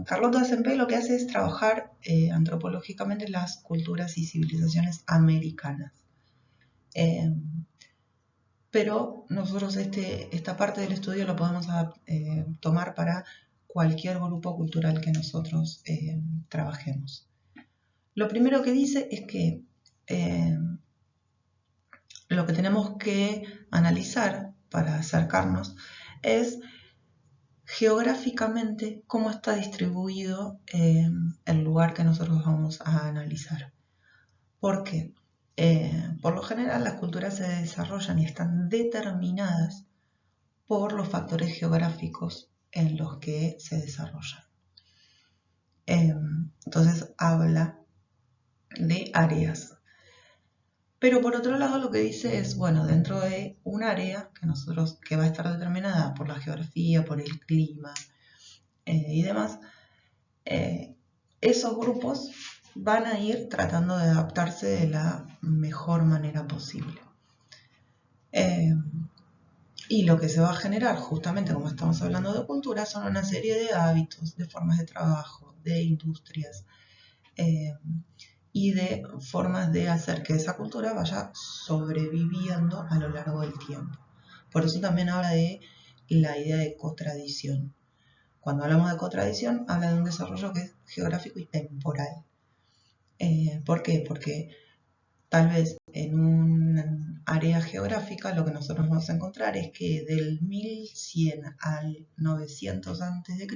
Carlota Sempe lo que hace es trabajar antropológicamente las culturas y civilizaciones americanas. Pero nosotros esta parte del estudio lo podemos tomar para cualquier grupo cultural que nosotros trabajemos. Lo primero que dice es que lo que tenemos que analizar para acercarnos es geográficamente cómo está distribuido el lugar que nosotros vamos a analizar. ¿Por qué? Por lo general las culturas se desarrollan y están determinadas por los factores geográficos en los que se desarrollan. Entonces habla de áreas. Pero por otro lado lo que dice es, bueno, dentro de un área que va a estar determinada por la geografía, por el clima y demás, esos grupos van a ir tratando de adaptarse de la mejor manera posible. Y lo que se va a generar, justamente como estamos hablando de cultura, son una serie de hábitos, de formas de trabajo, de industrias y de formas de hacer que esa cultura vaya sobreviviendo a lo largo del tiempo. Por eso también habla de la idea de cotradición. Cuando hablamos de cotradición, habla de un desarrollo que es geográfico y temporal. ¿Por qué? Porque tal vez en un área geográfica lo que nosotros vamos a encontrar es que del 1100 al 900 a.C.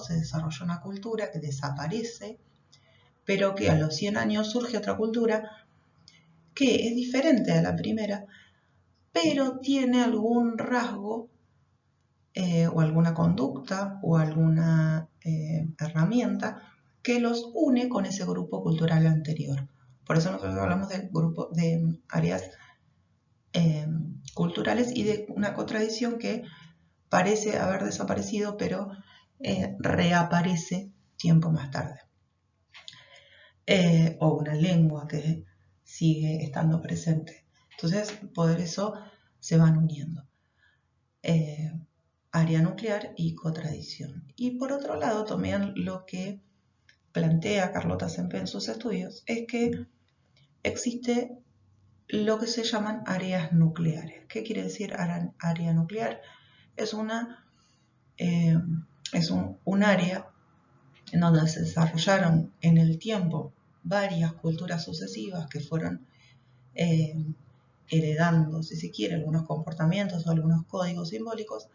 se desarrolla una cultura que desaparece, pero que a los 100 años surge otra cultura que es diferente a la primera, pero tiene algún rasgo o alguna conducta o alguna herramienta que los une con ese grupo cultural anterior. Por eso nosotros hablamos de grupos de áreas culturales y de una contradicción que parece haber desaparecido, pero reaparece tiempo más tarde. O una lengua que sigue estando presente. Entonces, por eso se van uniendo. Área nuclear y cotradición. Y por otro lado, también lo que plantea Carlota Sempe en sus estudios es que existe lo que se llaman áreas nucleares. ¿Qué quiere decir área nuclear? Es un área en donde se desarrollaron en el tiempo varias culturas sucesivas que fueron heredando, si se quiere, algunos comportamientos o algunos códigos simbólicos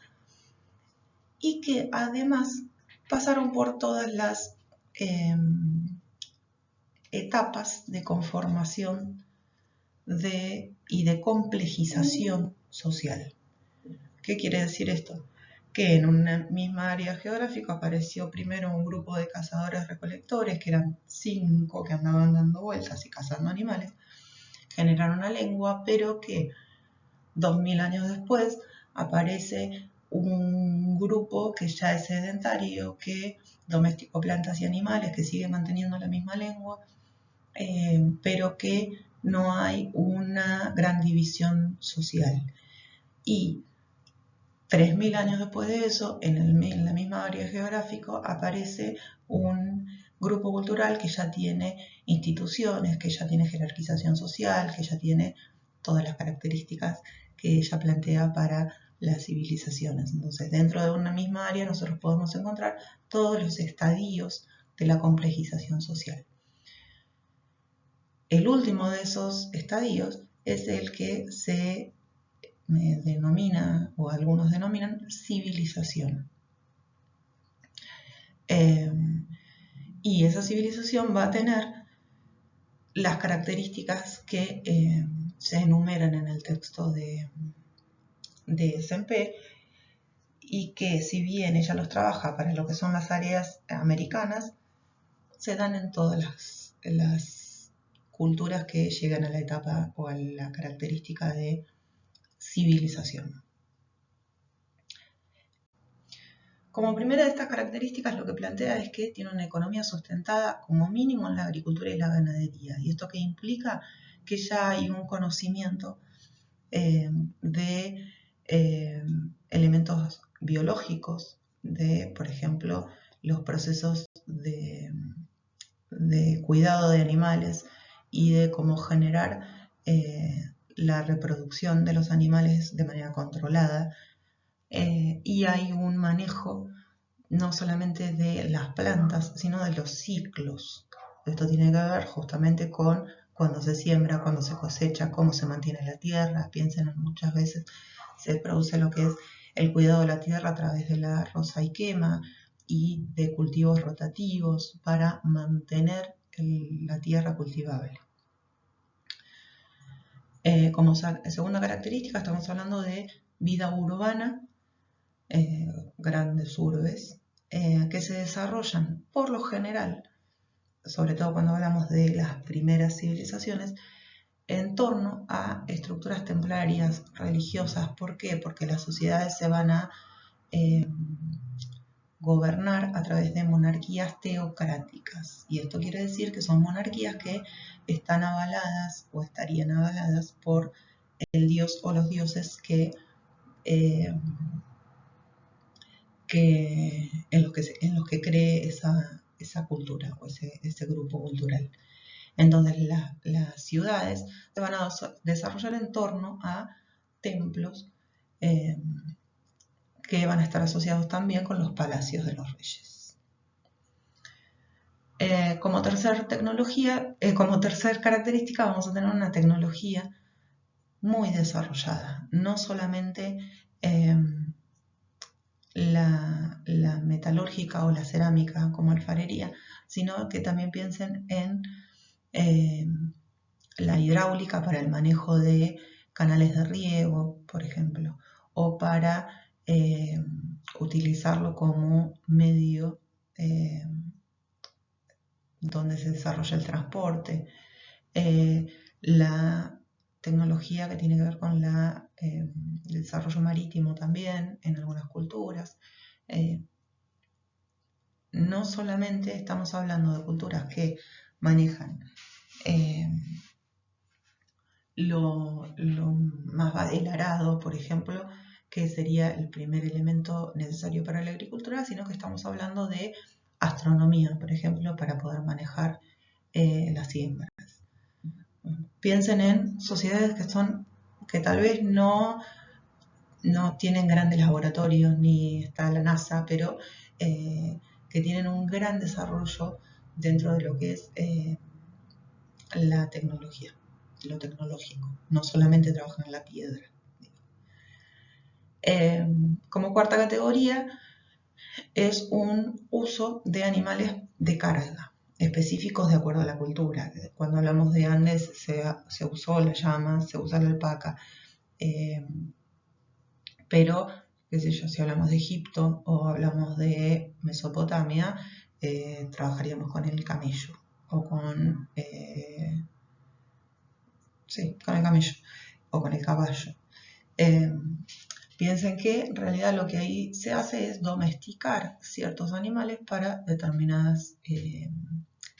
y que además pasaron por todas las etapas de conformación y de complejización social. ¿Qué quiere decir esto? Que en una misma área geográfica apareció primero un grupo de cazadores-recolectores, que eran 5 que andaban dando vueltas y cazando animales, generaron una lengua, pero que 2000 años después aparece un grupo que ya es sedentario, que domesticó plantas y animales, que sigue manteniendo la misma lengua, pero que no hay una gran división social. Y 3000 años después de eso, en la misma área geográfica, aparece un grupo cultural que ya tiene instituciones, que ya tiene jerarquización social, que ya tiene todas las características que ella plantea para las civilizaciones. Entonces, dentro de una misma área nosotros podemos encontrar todos los estadios de la complejización social. El último de esos estadios es el que se denomina, o algunos denominan, civilización. Y esa civilización va a tener las características que se enumeran en el texto de Sempe y que, si bien ella los trabaja para lo que son las áreas americanas, se dan en todas las culturas que llegan a la etapa o a la característica de civilización. Como primera de estas características, lo que plantea es que tiene una economía sustentada como mínimo en la agricultura y la ganadería. ¿Y esto qué implica? Que ya hay un conocimiento de elementos biológicos, de, por ejemplo, los procesos de cuidado de animales y de cómo generar la reproducción de los animales de manera controlada. Y hay un manejo no solamente de las plantas, sino de los ciclos. Esto tiene que ver justamente con cuando se siembra, cuando se cosecha, cómo se mantiene la tierra. Piensen, muchas veces se produce lo que es el cuidado de la tierra a través de la roza y quema y de cultivos rotativos para mantener la tierra cultivable. Como segunda característica estamos hablando de vida urbana, grandes urbes, que se desarrollan por lo general, sobre todo cuando hablamos de las primeras civilizaciones, en torno a estructuras templarias religiosas. ¿Por qué? Porque las sociedades se van a gobernar a través de monarquías teocráticas. Y esto quiere decir que son monarquías que están avaladas o estarían avaladas por el dios o los dioses en los que cree esa cultura o ese grupo cultural. Entonces las ciudades se van a desarrollar en torno a templos que van a estar asociados también con los palacios de los reyes. Como tercer característica vamos a tener una tecnología muy desarrollada, no solamente la metalúrgica o la cerámica como alfarería, sino que también piensen en la hidráulica para el manejo de canales de riego, por ejemplo, o para utilizarlo como medio donde se desarrolla el transporte. La tecnología que tiene que ver con el desarrollo marítimo también en algunas culturas. No solamente estamos hablando de culturas que manejan lo más el arado, por ejemplo, que sería el primer elemento necesario para la agricultura, sino que estamos hablando de astronomía, por ejemplo, para poder manejar las siembras. Piensen en sociedades que tal vez no tienen grandes laboratorios, ni está la NASA, pero que tienen un gran desarrollo dentro de lo que es la tecnología, lo tecnológico, no solamente trabajan en la piedra. Como cuarta categoría es un uso de animales de carga, específicos de acuerdo a la cultura. Cuando hablamos de Andes se usó la llama, se usa la alpaca, pero, qué sé yo, si hablamos de Egipto o hablamos de Mesopotamia, trabajaríamos con el camello o con el camello o con el caballo. Piensen que en realidad lo que ahí se hace es domesticar ciertos animales para determinadas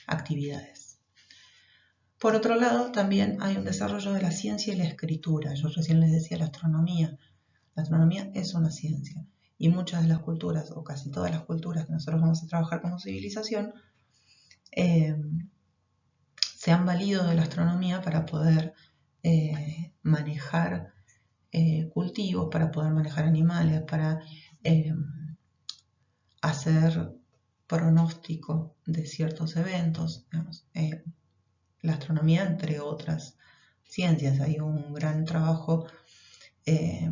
actividades. Por otro lado, también hay un desarrollo de la ciencia y la escritura. Yo recién les decía la astronomía. La astronomía es una ciencia y muchas de las culturas, o casi todas las culturas que nosotros vamos a trabajar como civilización, se han valido de la astronomía para poder manejar cultivos, para poder manejar animales, para hacer pronóstico de ciertos eventos. Digamos, la astronomía, entre otras ciencias, hay un gran trabajo,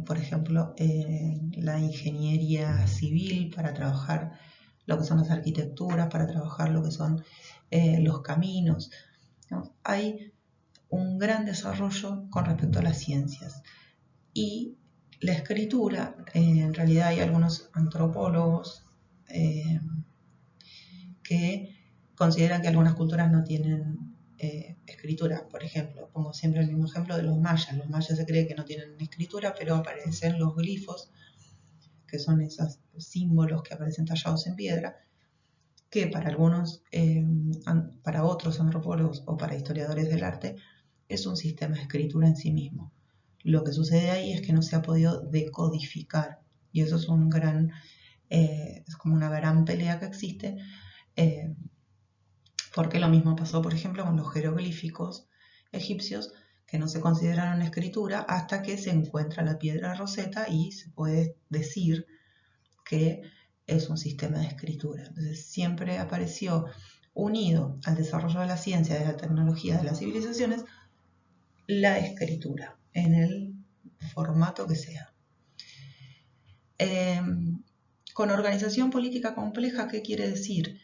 por ejemplo, la ingeniería civil para trabajar lo que son las arquitecturas, para trabajar lo que son los caminos. Digamos, hay un gran desarrollo con respecto a las ciencias. Y la escritura, en realidad hay algunos antropólogos que consideran que algunas culturas no tienen escritura. Por ejemplo, pongo siempre el mismo ejemplo de los mayas. Los mayas se cree que no tienen escritura, pero aparecen los glifos, que son esos símbolos que aparecen tallados en piedra, que para para otros antropólogos o para historiadores del arte, es un sistema de escritura en sí mismo. Lo que sucede ahí es que no se ha podido decodificar, y eso es un gran Es como una gran pelea que existe, porque lo mismo pasó, por ejemplo, con los jeroglíficos egipcios, que no se consideraron escritura hasta que se encuentra la piedra Rosetta y se puede decir que es un sistema de escritura. Entonces siempre apareció unido al desarrollo de la ciencia, de la tecnología, de las civilizaciones, la escritura, en el formato que sea. Con organización política compleja, ¿qué quiere decir?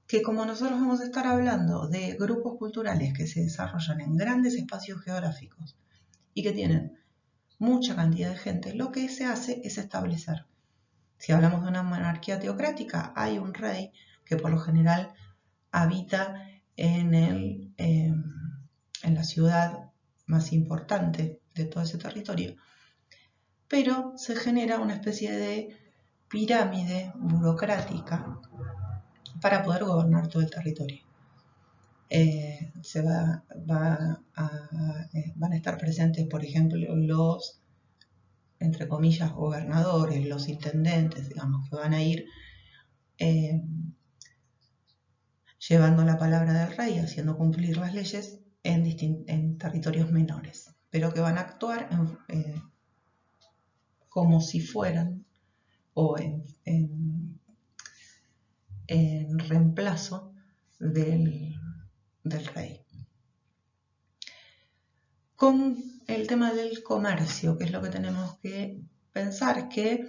Que como nosotros vamos a estar hablando de grupos culturales que se desarrollan en grandes espacios geográficos y que tienen mucha cantidad de gente, lo que se hace es establecer. Si hablamos de una monarquía teocrática, hay un rey que por lo general habita en la ciudad más importante de todo ese territorio, pero se genera una especie de pirámide burocrática para poder gobernar todo el territorio. Van a estar presentes, por ejemplo, los, entre comillas, gobernadores, los intendentes, digamos, que van a ir llevando la palabra del rey, haciendo cumplir las leyes en territorios menores, pero que van a actuar como si fueran o en reemplazo del rey. Con el tema del comercio, que es lo que tenemos que pensar, que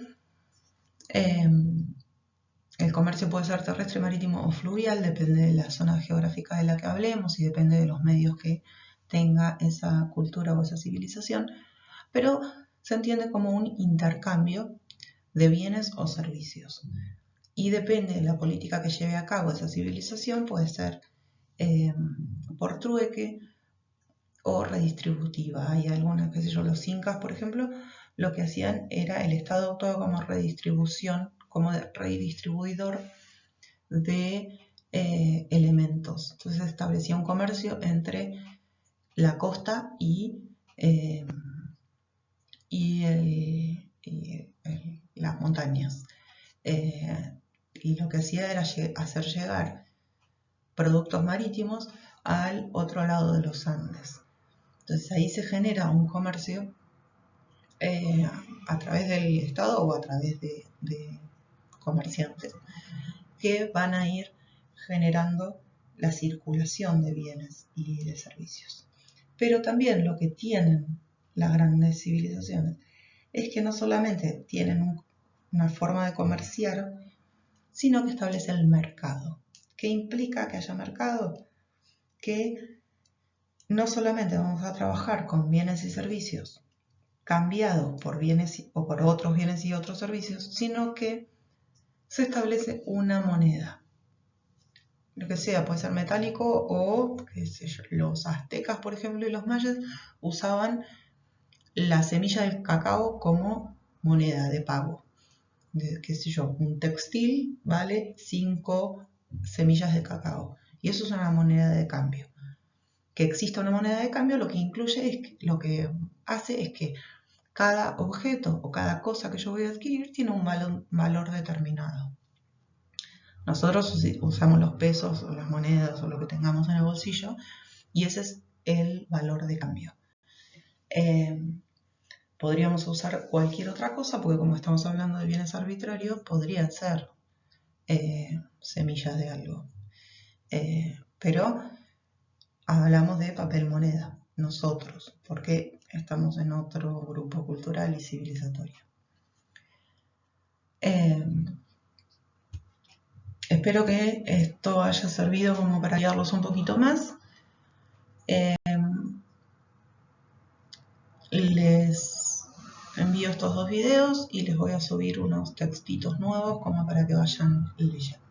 el comercio puede ser terrestre, marítimo o fluvial, depende de la zona geográfica de la que hablemos y depende de los medios que tenga esa cultura o esa civilización, pero se entiende como un intercambio de bienes o servicios. Y depende de la política que lleve a cabo esa civilización, puede ser por trueque o redistributiva. Hay algunas, qué sé yo, los incas, por ejemplo, lo que hacían era el Estado actuaba como redistribución, como redistribuidor de elementos. Entonces establecía un comercio entre la costa y las montañas. Y lo que hacía era hacer llegar productos marítimos al otro lado de los Andes. Entonces ahí se genera un comercio a través del Estado o a través de comerciantes que van a ir generando la circulación de bienes y de servicios. Pero también lo que tienen las grandes civilizaciones es que no solamente tienen una forma de comerciar, sino que establecen el mercado. ¿Qué implica que haya mercado? Que no solamente vamos a trabajar con bienes y servicios cambiados por bienes o por otros bienes y otros servicios, sino que se establece una moneda. Lo que sea, puede ser metálico o, qué sé yo, los aztecas, por ejemplo, y los mayas usaban la semilla del cacao como moneda de pago. Qué sé yo, un textil vale 5 semillas de cacao y eso es una moneda de cambio. Que exista una moneda de cambio lo que incluye lo que hace es que cada objeto o cada cosa que yo voy a adquirir tiene un valor determinado. Nosotros usamos los pesos o las monedas o lo que tengamos en el bolsillo y ese es el valor de cambio. Podríamos usar cualquier otra cosa porque como estamos hablando de bienes arbitrarios, podrían ser semillas de algo. Pero hablamos de papel moneda, nosotros, porque estamos en otro grupo cultural y civilizatorio. Espero que esto haya servido como para guiarlos un poquito más. Les envío estos 2 videos y les voy a subir unos textitos nuevos como para que vayan leyendo.